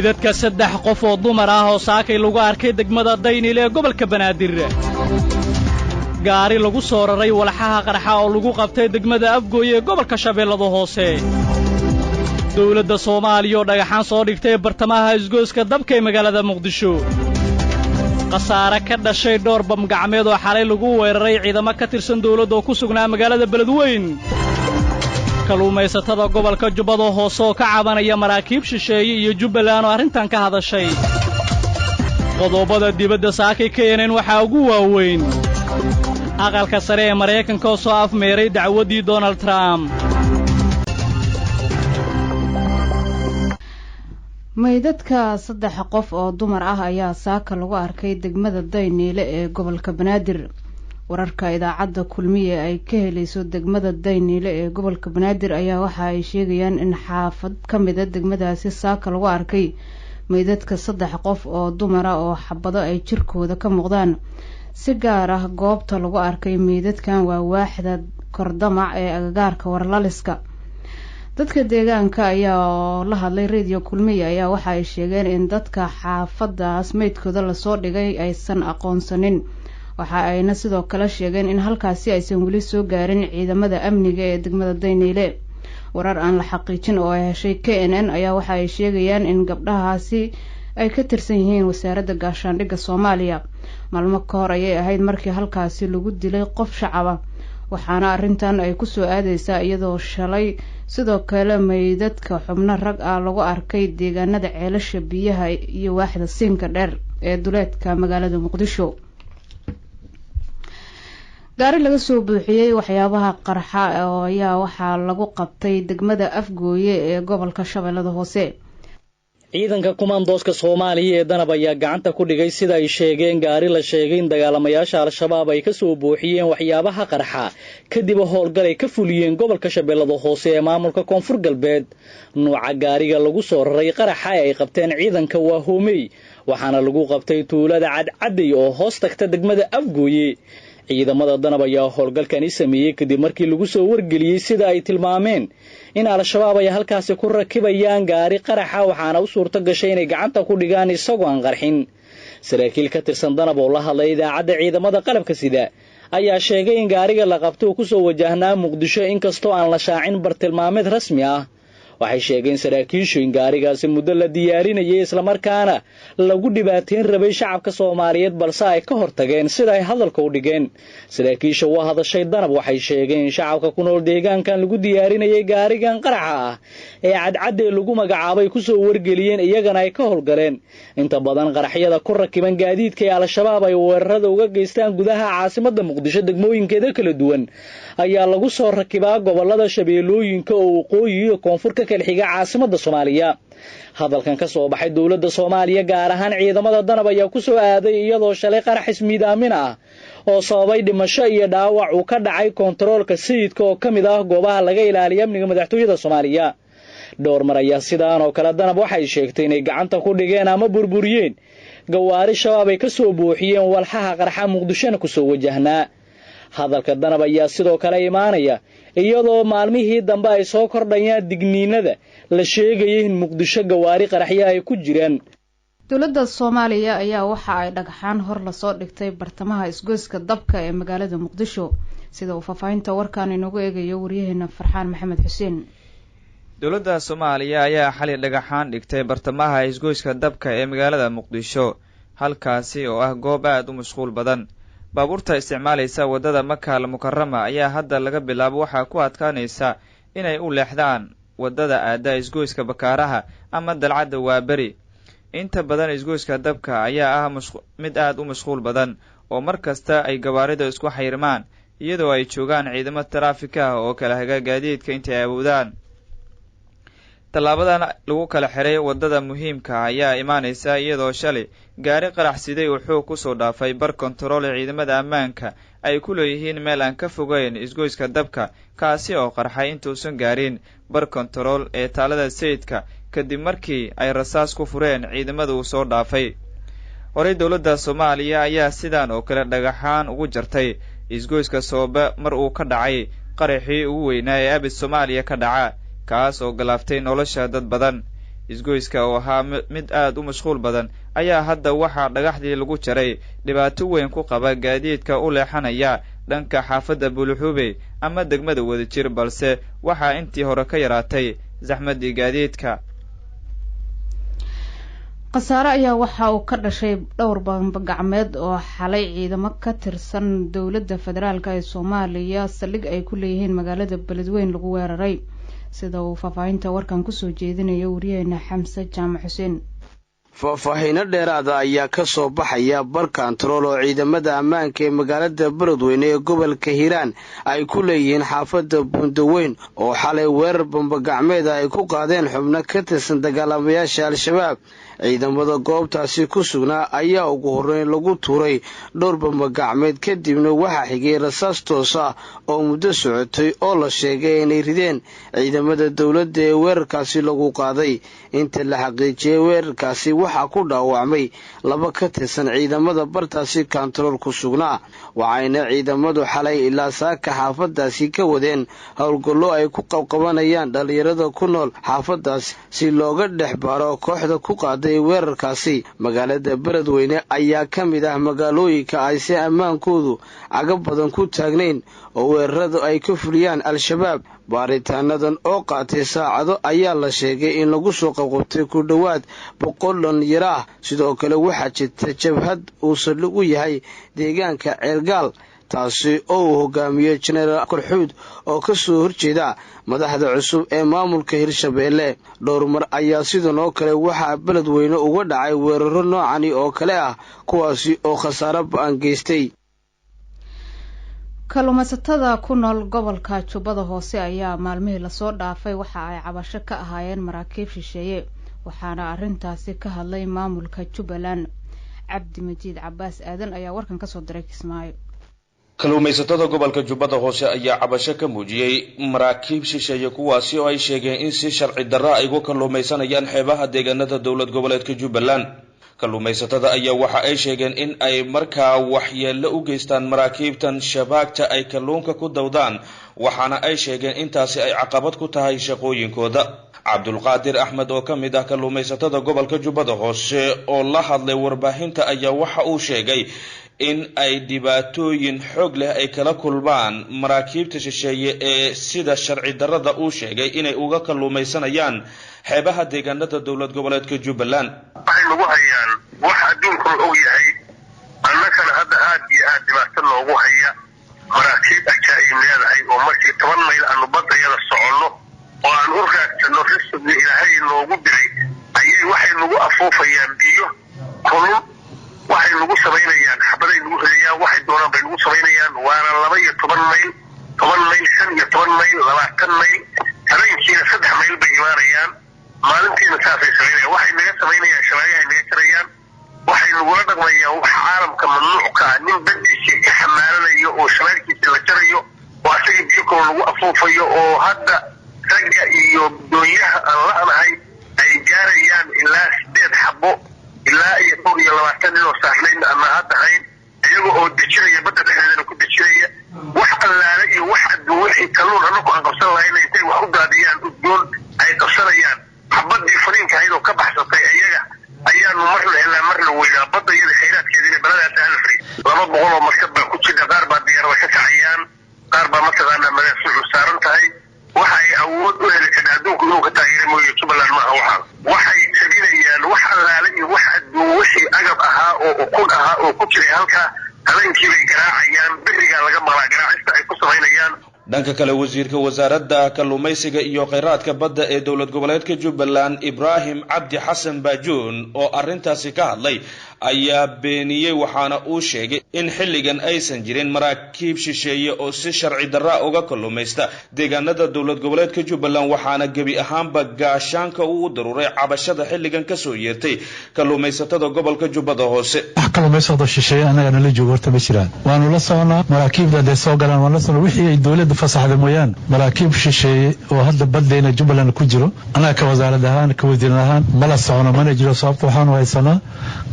meydadka 3 qof oo dumar ah oo saakay lagu arkay degmada Daynil ee gobolka Banaadir gaari lagu soo raray walxaha qarxa oo lagu qabtay degmada Afgooy ee gobolka Shabeellada Hoose dawladda Soomaaliya oo dhagaxaan soo dhigtay bartamaha isgooska dabka ee magaalada Muqdisho qasaare ka dhashay dhowr bam gacmeed oo xalay lagu weeraray ciidamo ka tirsan dawladda oo ku sugnaa magaalada Beledweyne kaluumaysatada gobolka Jubbada Hoose oo ka cabanaya maraakiib shisheeye iyo Jubbaland oo arrintan ka hadashay qodobada dibadda saakay keeneen waxa ugu waaweyn aqalka sare ee Mareykanka oo soo afmeeray dacwadii Donald Trump meydadka 3 qof oo dumar ah ayaa saaka lagu arkay degmada Daynil ee gobolka Banaadir wararka idaacadda kulmiye ay ka helayso degmada Daynil ee gobolka Banaadir ayaa waxa ay sheegayaan in xaafad kamid ah degmadaasi saaka lagu arkay meydadka 3 qof oo dumar ah oo xabado ay jirkooda ka muuqdaan si gaar ah goobta lagu arkay meydadkan waa waaxda kordamac ee agagaarka warlaliska dadka deegaanka ayaa la hadlay radio kulmiye ayaa waxa ay sheegeen in dadka xaafadaas meydkooda la soo dhigay aysan aqoonsanin waxa ayna sidoo kale sheegeen in halkaasi aysan wali soo gaarin ciidamada amniga ee degmada Daynil warar aan la xaqiijin oo ay heshay KNN ayaa waxa ay sheegayaan in gabdhahaasi ay ka tirsan yihiin wasaaradda gaashaandhigga Soomaaliya maalmo ka hor ayay ahayd markii halkaasi lagu dilay qof shacab ah waxaana arrintan ay ku soo aadaysaa iyadoo shalay sidoo kale meydadka xubno rag ah lagu arkay deegaanada ceelasha biyaha iyo waaxda siinka dheer ee duleedka magaalada Muqdisho gaari laga soo buuxiyay waxyaabaha qarxa ayaa waxa lagu qabtay degmada Afgooy ee gobolka Shabeellada Hoose ciidanka kumaandooska Soomaaliya ee danab ayaa gacanta ku dhigay sida ay sheegeen gaari la sheegay in dagaalamayaasha al-shabaab ay ka soo buuxiyeen waxyaabaha qarxa kadib howlgal ay ka fuliyeen gobolka Shabeellada Hoose ee maamulka Koonfur Galbeed nooca gaariga lagu soo raray qarxa ay qabteen ciidanka waa Hoomey waxaana lagu qabtay tuulada Cadcadey oo hoos tagta degmada Afgooy ciidamada danab ayaa howlgalkan sameeyay kadib markii lagu soo wargeliyay sida ay tilmaameen in al-shabaab ay halkaas ku rakibayaan gaari qaraxa waxaana u suurto gashay inay gacanta ku dhigaan isagoo aan qarxin saraakiil ka tirsan danab oo la hadlay idaacadda ciidamada qalabka sida ayaa sheegay in gaariga la qabto uu ku soo wajahnaa Muqdisho inkastoo aan la shaacin bartilmaameed rasmi ah waxay sheegeen saraakiishu in gaarigaasi muddo la diyaarinayay isla markaana lagu dhibaateyn rabay shacabka Soomaaliyeed balse ay ka hortageen sida ay hadalka u dhigeen saraakiisha waa hadashay danab waxay sheegeen in shacabka ku nool deegaankan lagu diyaarinayay gaarigan qaraxa ah ee Cadcadey lagu magacaabay ku soo wargeliyeen iyagana ay ka howlgaleen inta badan qaraxyada ku rakiban gaadiidka ee al-shabaab ay weerarada uga geystaan gudaha caasimadda Muqdisho degmooyinkeeda kala duwan ayaa lagu soo rakibaa gobolada Shabeellooyinka oo waqooyi iyo koonfur ka kala xiga caasimadda Soomaaliya hadalkan ka soo baxay dawladda Soomaaliya gaar ahaan ciidamada danab ayaa ku soo aaday iyadoo shalay qarax ismiidaamin ah oo sababay dhimasho iyo dhaawac uu ka dhacay kontaroolka sayidka oo kamid ah goobaha laga ilaaliyo amniga madaxtooyada Soomaaliya dhowr mar ayaa sidaan oo kale danab waxay sheegtay inay gacanta ku dhigeen ama burburiyeen gawaari shabaab ay ka soo buuxiyeen walxaha qarxa Muqdishona ku soo wajahnaa hadalka danab ayaa sidoo kale imaanaya iyadoo maalmihii dambe ay soo kordhayaan digniinada la sheegay in Muqdisho gawaari qaraxyo ay ku jiraan dawladda Soomaaliya ayaa waxa ay dhagaxaan hor la soo dhigtay bartamaha isgooska dabka ee magaalada Muqdisho sida uu faafaynta warkaan inagu eegayo wariyaheena Farxaan Maxamed Xuseen dawladda Soomaaliya ayaa xalay dhagaxaan dhigtay bartamaha isgooska dabka ee magaalada Muqdisho halkaasi oo ah goob aad u mashquul badan baabuurta isticmaalaysa wadada Makka al-Mukarrama ayaa hadda laga bilaabo waxa ku adkaanaysa inay u leexdaan wadada aada isgooska Bakaaraha ama dalcadda Waabari inta badan isgooska dabka ayaa ah mid aad u mashquul badan oo markasta ay gawaarida isku xayrmaan iyadoo ay joogaan ciidamo taraafik ah oo kala haga gaadiidka intay awoodaan talaabadan lagu kala xiray wadada muhiimka ayaa imaanaysa iyadoo shalay gaari qarax siday wuxuu ku soo dhaafay bar kontarool ciidamada ammaanka ay ku leeyihiin meel aan ka fogeyn isgooska dabka kaasi oo qarxay intuusan gaarin bar kontarool ee taalada sayidka kadib markii ay rasaas ku fureen ciidamada uu soo dhaafay horay dawladda Soomaaliya ayaa sidaan oo kale dhagaxaan ugu jartay isgooska Soobe mar uu ka dhacay qaraxii ugu weynaa ee abid Soomaaliya ka dhaca kaas oo galaaftay nolosha dad badan isgoyska oo ahaa mid aad u mashquul badan ayaa hadda waxaa dhagaxdii lagu jaray dhibaato weyn ku qaba gaadiidka u leexanaya dhanka xaafadda Buluxube ama degmada Wadajir balse waxaa intii hore ka yaraatay zaxmadii gaadiidka. qasaare ayaa waxa uu ka dhashay dhowr bambagacmeed oo xalay ciidamo ka tirsan dowladda federaalka ee Soomaaliya saldhig ay ku leeyihiin magaalada Beledweyne lagu weeraray sida uu faafahinta warkan ku soo jeedinayo wariyeena Xamse Jaamac Xuseen. faahfaahinno dheeraada ayaa ka soo baxaya bar kantarool oo ciidamada ammaanka ee magaalada Beledweyne ee gobolka Hiiraan ay ku leeyihiin xaafadda Bundaweyn oo xalay weerar bambagacmeed ay ku qaadeen xubno ka tirsan dagaalamayaasha Al-Shabaab. ciidamada goobtaasi ku sugnaa ayaa ugu horreyn lagu tuuray dhowr bambagacmeed kadibna waxaa xigay rasaas toos ah oo muddo socotay oo la sheegay inay rideen ciidamada dowladda ee weerarkaasi lagu qaaday. inta la xaqiijiyay weerarkaasi waxaa ku dhaawacmay 2 ka tirsan ciidamada bartaasi kantarool ku sugnaa waxayna ciidamadu xalay ilaa saaka xaafadaasi ka wadeen howlgallo ay ku qabqabanayaan dhalinyarada ku nool xaafadaasi si looga dhex baaro kooxda ku qaaday weerarkaasi. magaalada Beledweyne ayaa ka mid ah magaalooyinka ay si ammaankoodu caga badan ku taagnayn oo weeraradu ay ka fuliyaan Al-Shabaab. baaritaanadan oo qaatay saacado ayaa la sheegay in lagu soo qabqabtay ku dhowaad 100 dhalinyaro ah. sidoo kale waxaa jirta jabhad uu saldhig u yahay deegaanka Ceelgaal taasi oo uu hogaamiyo General Korxuud oo ka soo horjeeda madaxda cusub ee maamulka Hirshabeelle. dhowr mar ayaa sidoo kale waxaa Beledweyne uga dhacay weeraro noocan oo kale ah kuwaasi oo khasaare ba'an geystay. kalluumaysatada ku nool gobolka Jubbada Hoose ayaa maalmihii la soo dhaafay waxa ay cabasho ka ahaayeen maraakiib shisheeye waxaana arrintaasi ka hadlay maamulka Jubbaland. Cabdi Majiid Cabbaas Aadan ayaa warkan ka soo diray Kismaayo. kalluumaysatada gobolka Jubbada Hoose ayaa cabasho ka muujiyay maraakiib shisheeye kuwaasi oo ay sheegeen in si sharci darro ay uga kalluumaysanayaan xeebaha deegaanada dowlad goboleedka Jubbaland. kalluumaysatada ayaa waxa ay sheegeen in ay markaa waxyeello u geystaan maraakiibtan shabaagta ay kalluunka ku dawdaan waxaana ay sheegeen intaasi ay caqabad ku tahay shaqooyinkooda. Cabdulqaadir Axmed oo ka mid ah kalluumaysatada gobolka Jubbada Hoose oo la hadlay warbaahinta ayaa waxa uu sheegay in ay dhibaatooyin xoog leh ay kala kulmaan maraakiibta shisheeye ee sida sharci darrada uu sheegay inay uga kalluumaysanayaan xeebaha deegaanada dowlad goboleedka Jubbaland. waxay lagu hayaan wax adduunka og yahay annagana hadda aad iyo aad dhibaato loogu haya maraakiib ajaa'ib leedahay oo markii 10 mayl aanu badayada soconno oo aan u raadsano risqi ilaahay noogu diray ayay waxay nagu afuufayaan biyo kulul waxay nagu samaynayaan xabaday nagu heliyaan waxay doonaan bay nagu samaynayaan waana 12 mayl 10 mayl 15 mayl 20 mayl habeenkiina 3 mayl bay imaanayaan maalintiina saasay samaynayaan waxay naga samaynayaan shabaagahay naga jarayaan waxay nagula dhaqmayaan wax caalamka mamnuucka nin badiisii ka xamaalanayo oo shabaagkiisa la jarayo oo asaga biyo kale lagu afuufayo oo hadda ragga iyo doonyaha aan la'nahay ay gaarayaan ilaa 8 xabo ilaa iyo 20 nin oo saarnayn ama hadda hayn iyaga oo dejinaya badda dhexdeedana ku dejinaya wax allaale iyo wax adduun wixii kalluun anagu aan qabsan lahayn intay wax u daadiyaan udgoon ay qabsanayaan xabadii fariinka ahayd oo ka baxsatay iyaga ayaanu marna ilaa marna weynaa badda iyada khayraadkeedina baladaas aan fari 200 oo markab baa ku jira qaar baa diyaarada ka kacayaan qaar baa mataqaanaa madaxsuuc saaran tahay waxa ay awood u heli karaan adduunku inuu ka taageero mooyo Jubbaland maaha waxay sabinayaan wax allaale iyo wax adduun wixii agab ahaa oo ukun ahaa oo ku jiray halkaa habeenkii bay garaacayaan biriga laga maqlaa garaacista ay ku samaynayaan. dhanka kale wasiirka wasaaradda kalluumaysiga iyo kheyraadka badda ee dowlad goboleedka Jubbaland Ibrahim Cabdi Xasan Baajuun oo arrintaasi ka hadlay ayaa beeniyay waxaana uu sheegay in xilligan aysan jirin maraakiib shisheeye oo si sharci darro uga kalluumaysta deegaanada dowlad goboleedka Jubbaland waxaana gebi ahaanba gaashaanka uu daruuray cabashada xilligan ka soo yeertay kalluumaysatada gobolka Jubbada Hoose. kalluumaysata shisheeye anaga la joogo horta ma jiraan waanu la soconaa maraakiibda ay soo galaan waan la soconaa wixii ay dowladda fasaxday mooyaan maraakiib shisheeye oo hadda baddeena Jubbaland ku jiro anaga ka wasaaradda ahaan ka wasiir ahaan mala socono mana jiro sababtoo waxaan haysanaa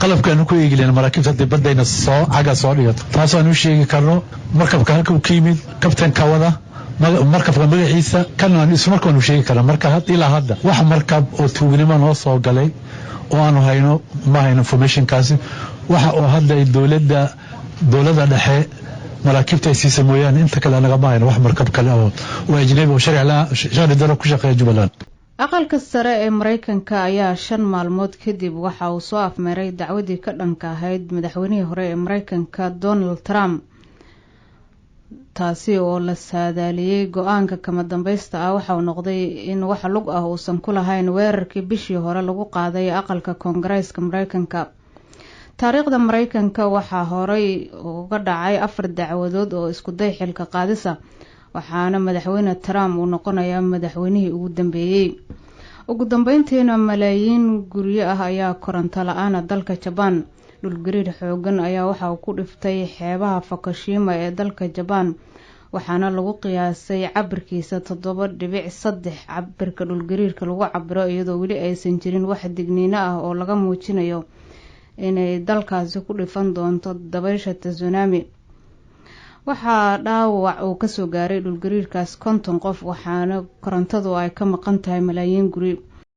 qalabka ku eegleen maraakiibta baddeena soo caga soo dhigato taas aan u sheegi karno markabka halka uu ka yimid kabtanka wada markabka magaciisa kan aan isla markaanu sheegi karnaa marka ilaa hadda wax markab oo tuugnimo noo soo galay oo aanu hayno ma hayno informationkaasi waxa oo hadda ay dowladda dhexe maraakiibta ay siisa mooyaane inta kale anaga ma hayno wax markab kale oo ajnabi oo sharci daro ku shaqeeya Jubbaland. aqalka sare ee Mareykanka ayaa 5 maalmood kadib waxa uu soo afmeeray dacwadii ka dhanka ahayd madaxweynihii hore ee Mareykanka Donald Trump taasi oo la saadaaliyay go'aanka kama dambaysta ah waxa uu noqday in wax lug ah uusan ku lahayn weerarkii bishii hore lagu qaaday aqalka Koongareeska Mareykanka. taariikhda Mareykanka waxaa horay uga dhacay 4 dacwadood oo isku day xilka qaadisa waxaana madaxweyne Trump uu noqonayaa madaxweynihii ugu dambeeyay. ugu dambeyntiina malaayiin guryo ah ayaa koronto la'aan dalka Japan. dhulgariir xoogan ayaa waxa uu ku dhiftay xeebaha Fukushima ee dalka Japan waxaana lagu qiyaasay cabirkiisa 7.3 cabirka dhulgariirka lagu cabiro iyadoo weli aysan jirin wax digniino ah oo laga muujinayo inay dalkaasi ku dhifan doonto dabaysha tsunami. waxaa dhaawac uu ka soo gaaray dhulgariirkaas 50 qof waxaana korontadu ay ka maqan tahay malaayiin guri.